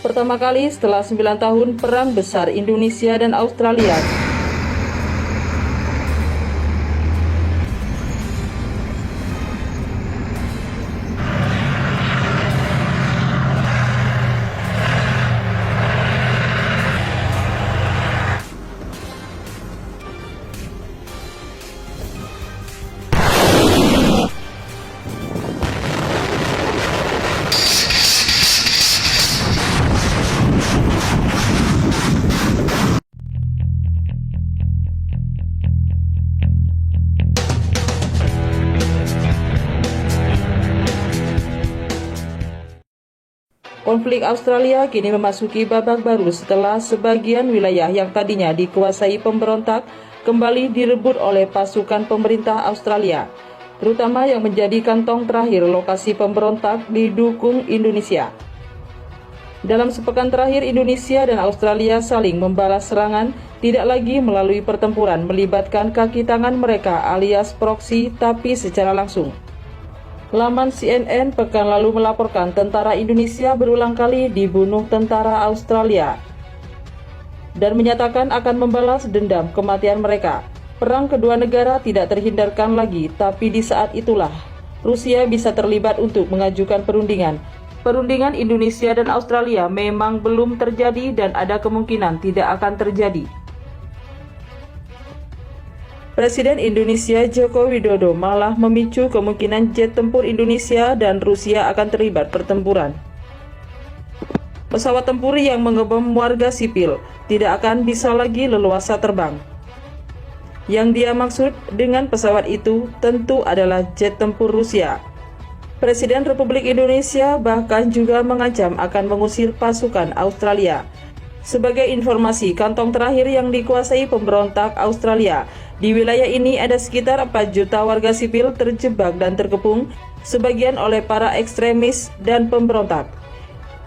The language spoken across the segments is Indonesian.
Pertama kali setelah 9 tahun Perang Besar Indonesia dan Australia. Konflik Australia kini memasuki babak baru setelah sebagian wilayah yang tadinya dikuasai pemberontak kembali direbut oleh pasukan pemerintah Australia, terutama yang menjadi kantong terakhir lokasi pemberontak didukung Indonesia. Dalam sepekan terakhir, Indonesia dan Australia saling membalas serangan, tidak lagi melalui pertempuran melibatkan kaki tangan mereka alias proksi, tapi secara langsung. Laman CNN pekan lalu melaporkan tentara Indonesia berulang kali dibunuh tentara Australia dan menyatakan akan membalas dendam kematian mereka. Perang kedua negara tidak terhindarkan lagi, tapi di saat itulah Rusia bisa terlibat untuk mengajukan perundingan. Perundingan Indonesia dan Australia memang belum terjadi dan ada kemungkinan tidak akan terjadi. Presiden Indonesia Joko Widodo malah memicu kemungkinan jet tempur Indonesia dan Rusia akan terlibat pertempuran. Pesawat tempur yang mengebom warga sipil tidak akan bisa lagi leluasa terbang. Yang dia maksud dengan pesawat itu tentu adalah jet tempur Rusia. Presiden Republik Indonesia bahkan juga mengancam akan mengusir pasukan Australia. Sebagai informasi, kantong terakhir yang dikuasai pemberontak Australia, di wilayah ini ada sekitar 4 juta warga sipil terjebak dan terkepung, sebagian oleh para ekstremis dan pemberontak.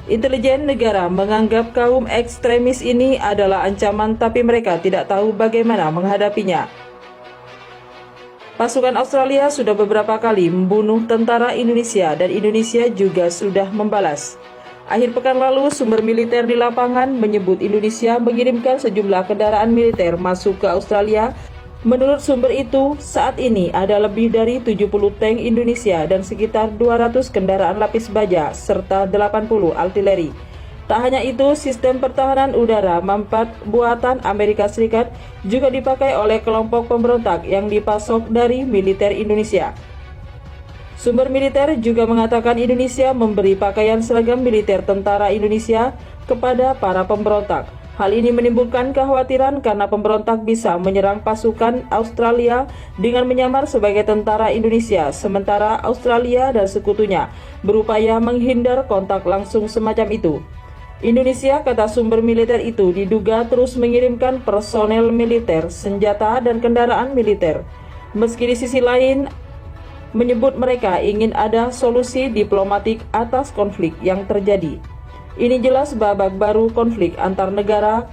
Intelijen negara menganggap kaum ekstremis ini adalah ancaman, tapi mereka tidak tahu bagaimana menghadapinya. Pasukan Australia sudah beberapa kali membunuh tentara Indonesia dan Indonesia juga sudah membalas. Akhir pekan lalu, sumber militer di lapangan menyebut Indonesia mengirimkan sejumlah kendaraan militer masuk ke Australia. Menurut sumber itu, saat ini ada lebih dari 70 tank Indonesia dan sekitar 200 kendaraan lapis baja serta 80 artileri. Tak hanya itu, sistem pertahanan udara MAM-4 buatan Amerika Serikat juga dipakai oleh kelompok pemberontak yang dipasok dari militer Indonesia. Sumber militer juga mengatakan Indonesia memberi pakaian seragam militer tentara Indonesia kepada para pemberontak. Hal ini menimbulkan kekhawatiran karena pemberontak bisa menyerang pasukan Australia dengan menyamar sebagai tentara Indonesia, sementara Australia dan sekutunya berupaya menghindar kontak langsung semacam itu. Indonesia, kata sumber militer itu, diduga terus mengirimkan personel militer, senjata, dan kendaraan militer. Meski di sisi lain menyebut mereka ingin ada solusi diplomatik atas konflik yang terjadi. Ini jelas babak baru konflik antar negara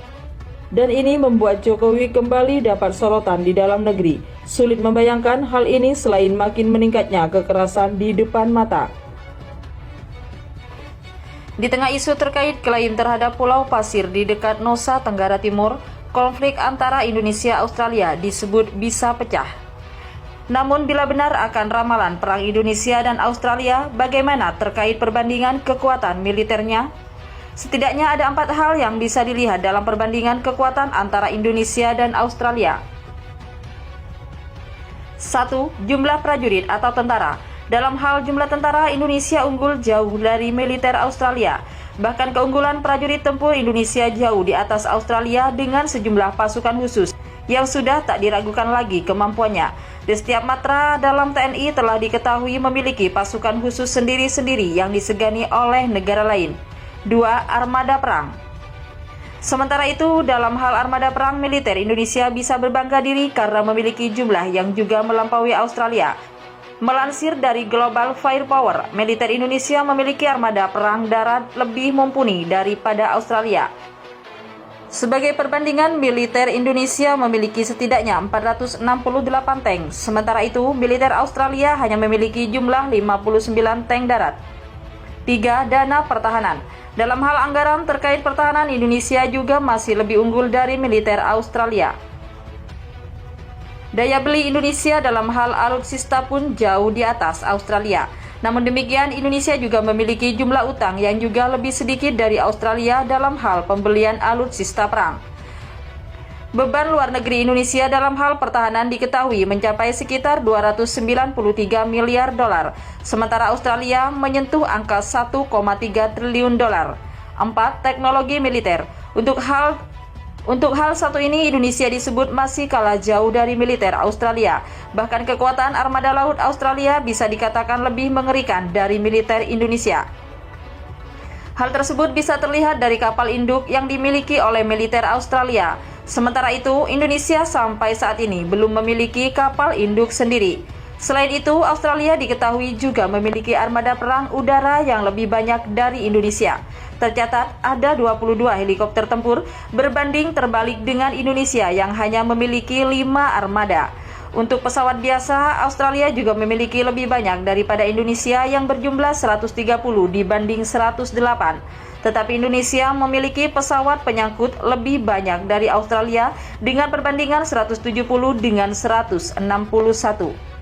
dan ini membuat Jokowi kembali dapat sorotan di dalam negeri. Sulit membayangkan hal ini selain makin meningkatnya kekerasan di depan mata. Di tengah isu terkait klaim terhadap Pulau Pasir di dekat Nusa Tenggara Timur, konflik antara Indonesia-Australia disebut bisa pecah. Namun bila benar akan ramalan perang Indonesia dan Australia, bagaimana terkait perbandingan kekuatan militernya? Setidaknya ada 4 hal yang bisa dilihat dalam perbandingan kekuatan antara Indonesia dan Australia. 1. Jumlah prajurit atau tentara. Dalam hal jumlah tentara, Indonesia unggul jauh dari militer Australia. Bahkan keunggulan prajurit tempur Indonesia jauh di atas Australia dengan sejumlah pasukan khusus yang sudah tak diragukan lagi kemampuannya. Di setiap matra dalam TNI telah diketahui memiliki pasukan khusus sendiri-sendiri yang disegani oleh negara lain. 2. Armada perang. Sementara itu, dalam hal armada perang, militer Indonesia bisa berbangga diri karena memiliki jumlah yang juga melampaui Australia. Melansir dari Global Firepower, militer Indonesia memiliki armada perang darat lebih mumpuni daripada Australia. Sebagai perbandingan, militer Indonesia memiliki setidaknya 468 tank, sementara itu militer Australia hanya memiliki jumlah 59 tank darat. 3. Dana pertahanan. Dalam hal anggaran terkait pertahanan, Indonesia juga masih lebih unggul dari militer Australia. Daya beli Indonesia dalam hal alutsista pun jauh di atas Australia. Namun demikian, Indonesia juga memiliki jumlah utang yang juga lebih sedikit dari Australia dalam hal pembelian alutsista perang. Beban luar negeri Indonesia dalam hal pertahanan diketahui mencapai sekitar 293 miliar dolar, sementara Australia menyentuh angka 1,3 triliun dolar. 4. Teknologi militer. Untuk hal satu ini, Indonesia disebut masih kalah jauh dari militer Australia. Bahkan kekuatan armada laut Australia bisa dikatakan lebih mengerikan dari militer Indonesia. Hal tersebut bisa terlihat dari kapal induk yang dimiliki oleh militer Australia. Sementara itu, Indonesia sampai saat ini belum memiliki kapal induk sendiri. Selain itu, Australia diketahui juga memiliki armada perang udara yang lebih banyak dari Indonesia. Tercatat ada 22 helikopter tempur berbanding terbalik dengan Indonesia yang hanya memiliki 5 armada. Untuk pesawat biasa, Australia juga memiliki lebih banyak daripada Indonesia yang berjumlah 130 dibanding 108. Tetapi Indonesia memiliki pesawat penyangkut lebih banyak dari Australia dengan perbandingan 170 dengan 161.